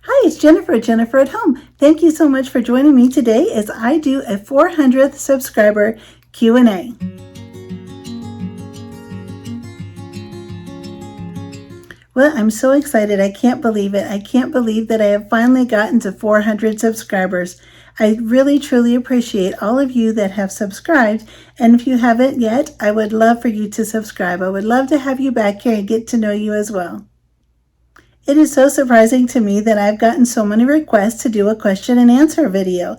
Hi, it's Jennifer at Home. Thank you so much for joining me today as I do a 400th subscriber Q&A. Well, I'm so excited. I can't believe it. I can't believe that I have finally gotten to 400 subscribers. I really, truly appreciate all of you that have subscribed. And if you haven't yet, I would love for you to subscribe. I would love to have you back here and get to know you as well. It is so surprising to me that I've gotten so many requests to do a question and answer video.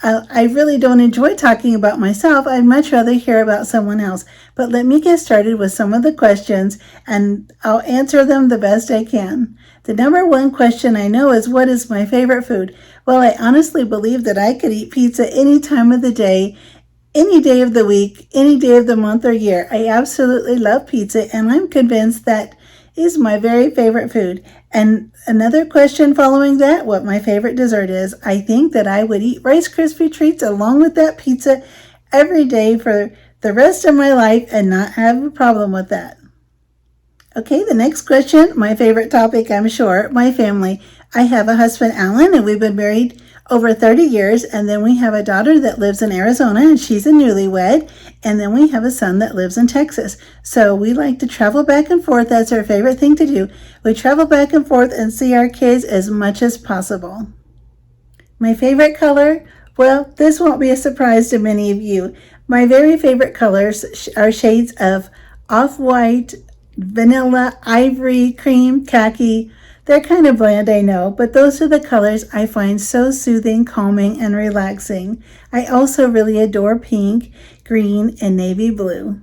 I really don't enjoy talking about myself. I'd much rather hear about someone else. But let me get started with some of the questions and I'll answer them the best I can. The number one question I know is, what is my favorite food? Well, I honestly believe that I could eat pizza any time of the day, any day of the week, any day of the month or year. I absolutely love pizza, and I'm convinced that is my very favorite food. And another question following that, what my favorite dessert is. I think that I would eat Rice Krispie treats along with that pizza every day for the rest of my life and not have a problem with that. Okay, the next question, my favorite topic, I'm sure, my family. I have a husband, Alan, and we've been married over 30 years, and then we have a daughter that lives in Arizona, and she's a newlywed, and then we have a son that lives in Texas. So we like to travel back and forth. That's our favorite thing to do. We travel back and forth and see our kids as much as possible. My favorite color? Well, this won't be a surprise to many of you. My very favorite colors are shades of off-white, vanilla, ivory, cream, khaki. They're kind of bland, I know, but those are the colors I find so soothing, calming, and relaxing. I also really adore pink, green, and navy blue.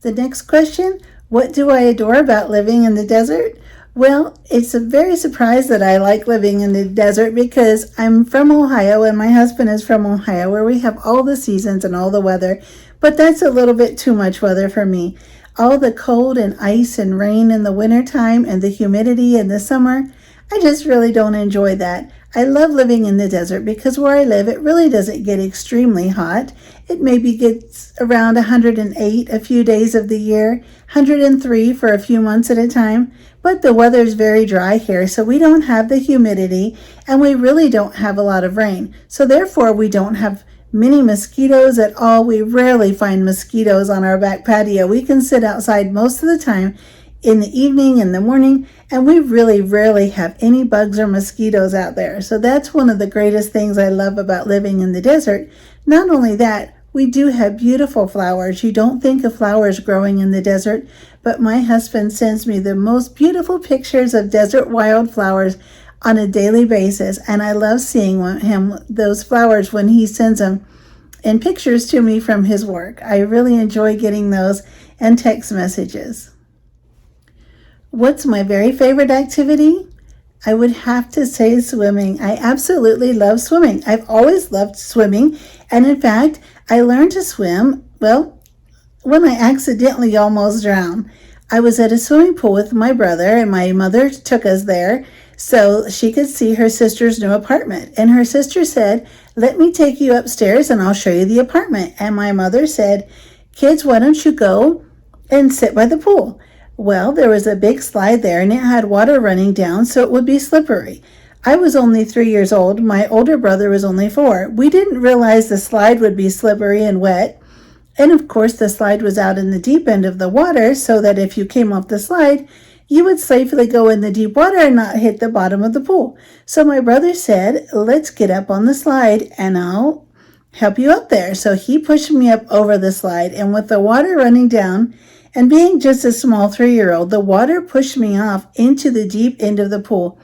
The next question, what do I adore about living in the desert? Well, it's a very surprise that I like living in the desert because I'm from Ohio and my husband is from Ohio, where we have all the seasons and all the weather, but that's a little bit too much weather for me. All the cold and ice and rain in the wintertime and the humidity in the summer, I just really don't enjoy that. I love living in the desert because where I live, it really doesn't get extremely hot. It maybe gets around 108 a few days of the year, 103 for a few months at a time, but the weather is very dry here, so we don't have the humidity and we really don't have a lot of rain. So therefore, we don't have many mosquitoes at all. We rarely find mosquitoes on our back patio. We can sit outside most of the time in the evening, in the morning, and we really rarely have any bugs or mosquitoes out there. So that's one of the greatest things I love about living in the desert. Not only that, we do have beautiful flowers. You don't think of flowers growing in the desert, but my husband sends me the most beautiful pictures of desert wildflowers on a daily basis, and I love seeing those flowers when he sends them in pictures to me from his work. I really enjoy getting those and text messages. What's my very favorite activity? I would have to say swimming. I absolutely love swimming. I've always loved swimming, and in fact, I learned to swim, well, when I accidentally almost drowned. I was at a swimming pool with my brother, and my mother took us there so she could see her sister's new apartment. And her sister said, "Let me take you upstairs and I'll show you the apartment." And my mother said, "Kids, why don't you go and sit by the pool?" Well, there was a big slide there and it had water running down, so it would be slippery. I was only 3 years old. My older brother was only 4. We didn't realize the slide would be slippery and wet. And of course, the slide was out in the deep end of the water, so that if you came off the slide, you would safely go in the deep water and not hit the bottom of the pool. So my brother said, "Let's get up on the slide and I'll help you up there." So he pushed me up over the slide, and with the water running down, and being just a small 3-year-old, the water pushed me off into the deep end of the pool.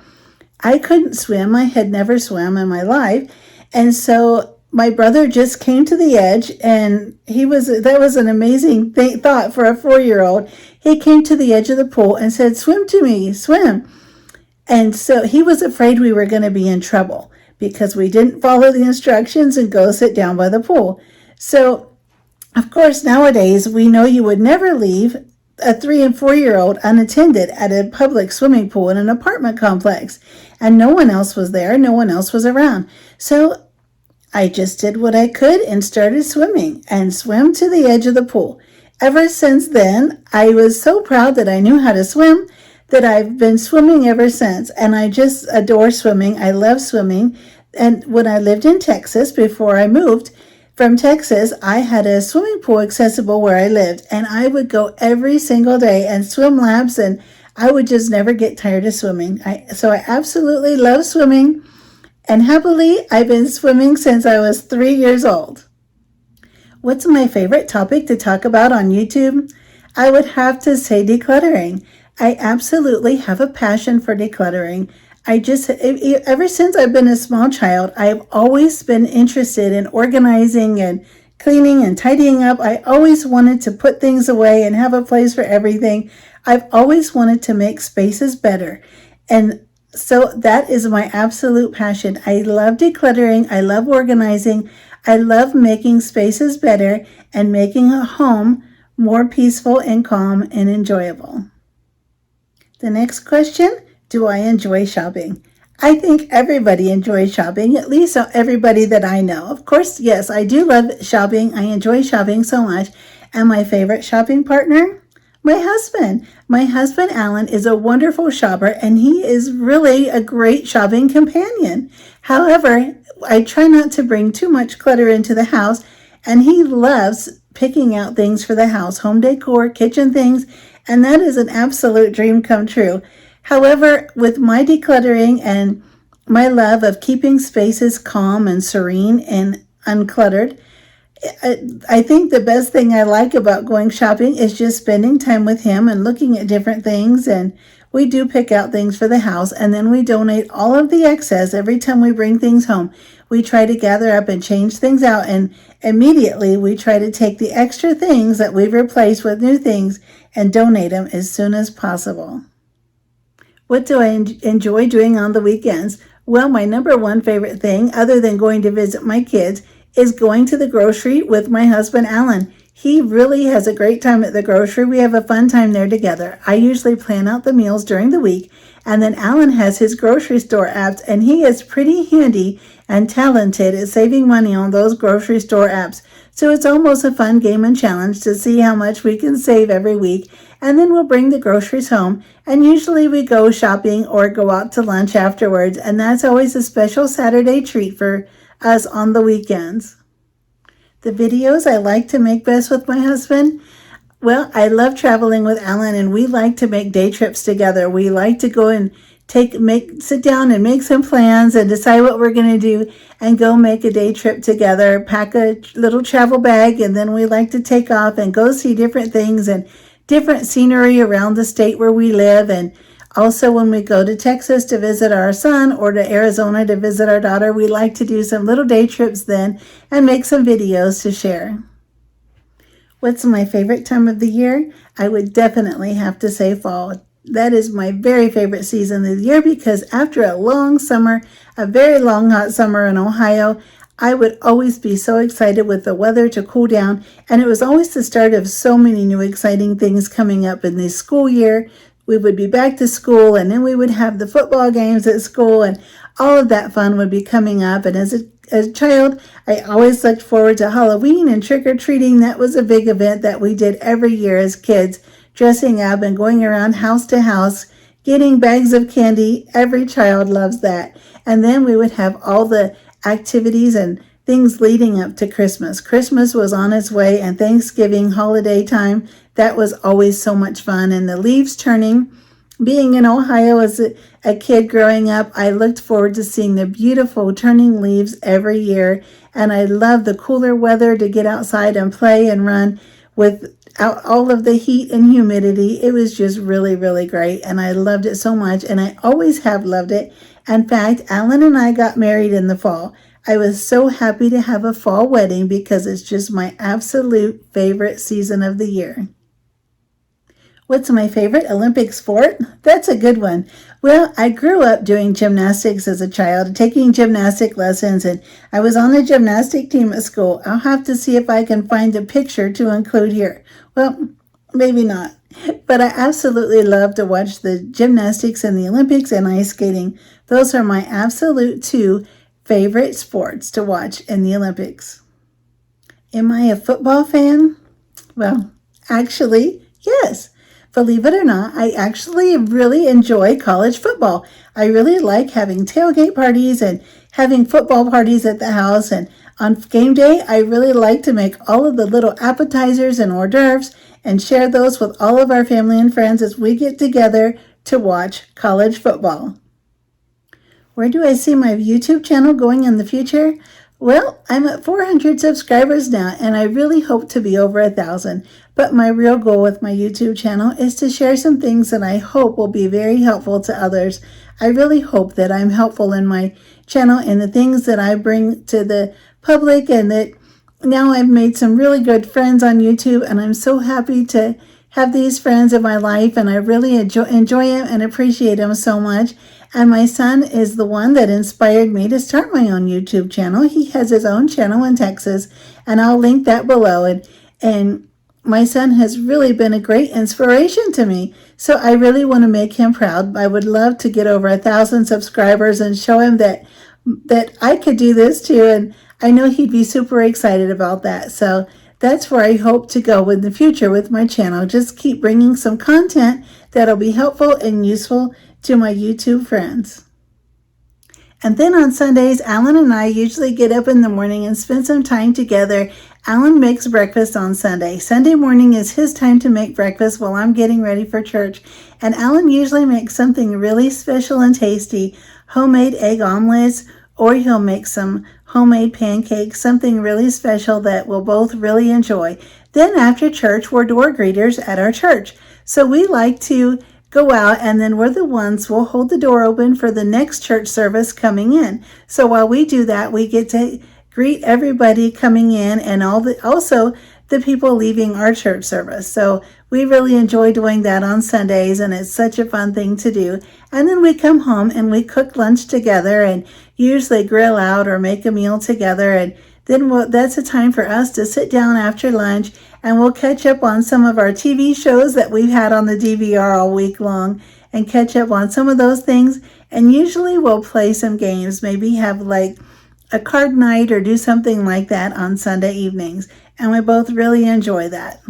I couldn't swim. I had never swum in my life. And so my brother just came to the edge, and that was an amazing thought for a 4-year-old. He came to the edge of the pool and said, "Swim to me, swim." And so he was afraid we were going to be in trouble because we didn't follow the instructions and go sit down by the pool. So, of course, nowadays we know you would never leave a 3 and 4-year-old unattended at a public swimming pool in an apartment complex. And no one else was there. No one else was around. So I just did what I could and started swimming and swam to the edge of the pool. Ever since then, I was so proud that I knew how to swim that I've been swimming ever since. And I just adore swimming. I love swimming. And when I lived in Texas, before I moved from Texas, I had a swimming pool accessible where I lived. And I would go every single day and swim laps, and I would just never get tired of swimming. So I absolutely love swimming. And happily, I've been swimming since I was 3 years old. What's my favorite topic to talk about on YouTube? I would have to say decluttering. I absolutely have a passion for decluttering. Ever since I've been a small child, I've always been interested in organizing and cleaning and tidying up. I always wanted to put things away and have a place for everything. I've always wanted to make spaces better. And so that is my absolute passion. I love decluttering. I love organizing. I love making spaces better and making a home more peaceful and calm and enjoyable. The next question, do I enjoy shopping? I think everybody enjoys shopping, at least everybody that I know. Of course, yes, I do love shopping. I enjoy shopping so much. And my favorite shopping partner? My husband. My husband, Alan, is a wonderful shopper, and he is really a great shopping companion. However, I try not to bring too much clutter into the house, and he loves picking out things for the house, home decor, kitchen things, and that is an absolute dream come true. However, with my decluttering and my love of keeping spaces calm and serene and uncluttered, I think the best thing I like about going shopping is just spending time with him and looking at different things. And we do pick out things for the house, and then we donate all of the excess every time we bring things home. We try to gather up and change things out, and immediately we try to take the extra things that we've replaced with new things and donate them as soon as possible. What do I enjoy doing on the weekends? Well, my number one favorite thing, other than going to visit my kids, is going to the grocery with my husband, Alan. He really has a great time at the grocery. We have a fun time there together. I usually plan out the meals during the week, and then Alan has his grocery store apps, and he is pretty handy and talented at saving money on those grocery store apps. So it's almost a fun game and challenge to see how much we can save every week. And then we'll bring the groceries home, and usually we go shopping or go out to lunch afterwards, and that's always a special Saturday treat for us on the weekends. The videos I like to make best with my husband? Well, I love traveling with Alan, and we like to make day trips together. We like to go and sit down and make some plans and decide what we're going to do and go make a day trip together, pack a little travel bag, and then we like to take off and go see different things and different scenery around the state where we live. And also when we go to Texas to visit our son or to Arizona to visit our daughter, we like to do some little day trips then and make some videos to share. What's my favorite time of the year? I would definitely have to say fall. That is my very favorite season of the year because after a long summer, a very long hot summer in Ohio, I would always be so excited with the weather to cool down, and it was always the start of so many new exciting things coming up in the school year. We would be back to school, and then we would have the football games at school, and all of that fun would be coming up. And as a child, I always looked forward to Halloween and trick-or-treating. That was a big event that we did every year as kids, dressing up and going around house to house, getting bags of candy. Every child loves that. And then we would have all the activities and things leading up to Christmas. Christmas was on its way, and Thanksgiving holiday time, that was always so much fun. And the leaves turning, being in Ohio as a kid growing up, I looked forward to seeing the beautiful turning leaves every year. And I loved the cooler weather to get outside and play and run without all of the heat and humidity. It was just really, really great. And I loved it so much. And I always have loved it. In fact, Alan and I got married in the fall. I was so happy to have a fall wedding because it's just my absolute favorite season of the year. What's my favorite Olympic sport? That's a good one. Well, I grew up doing gymnastics as a child, taking gymnastic lessons, and I was on the gymnastic team at school. I'll have to see if I can find a picture to include here. Well, maybe not. But I absolutely love to watch the gymnastics and the Olympics and ice skating. Those are my absolute two favorite sports to watch in the Olympics. Am I a football fan? Well, actually, yes. believe it or not, I actually really enjoy college football. I really like having tailgate parties and having football parties at the house. And on game day, I really like to make all of the little appetizers and hors d'oeuvres and share those with all of our family and friends as we get together to watch college football. Where do I see my YouTube channel going in the future? Well, I'm at 400 subscribers now, and I really hope to be over 1,000. But my real goal with my YouTube channel is to share some things that I hope will be very helpful to others. I really hope that I'm helpful in my channel and the things that I bring to the public, and that now I've made some really good friends on YouTube, and I'm so happy to have these friends in my life, and I really enjoy them and appreciate them so much. And my son is the one that inspired me to start my own YouTube channel. He has his own channel in Texas, and I'll link that below. And my son has really been a great inspiration to me. So I really want to make him proud. I would love to get over 1,000 subscribers and show him that I could do this too. And I know he'd be super excited about that. So that's where I hope to go in the future with my channel. Just keep bringing some content that'll be helpful and useful to my YouTube friends. And then on Sundays, Alan and I usually get up in the morning and spend some time together. Alan makes breakfast on Sunday. Sunday morning is his time to make breakfast while I'm getting ready for church. And Alan usually makes something really special and tasty, homemade egg omelets, or he'll make some homemade pancakes, something really special that we'll both really enjoy. Then after church, we're door greeters at our church. So we like to go out, and then we're the ones who will hold the door open for the next church service coming in. So while we do that, we get to greet everybody coming in and also the people leaving our church service. So we really enjoy doing that on Sundays, and it's such a fun thing to do. And then we come home and we cook lunch together and usually grill out or make a meal together. And then that's a time for us to sit down after lunch, and we'll catch up on some of our TV shows that we've had on the DVR all week long and catch up on some of those things. And usually we'll play some games, maybe have like a card night or do something like that on Sunday evenings. And we both really enjoy that.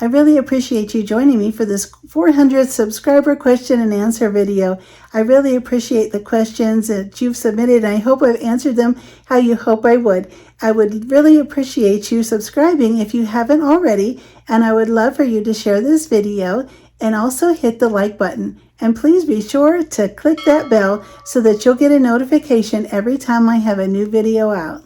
I really appreciate you joining me for this 400th subscriber question and answer video. I really appreciate the questions that you've submitted. I hope I've answered them how you hope I would. I would really appreciate you subscribing if you haven't already, and I would love for you to share this video and also hit the like button. And please be sure to click that bell so that you'll get a notification every time I have a new video out.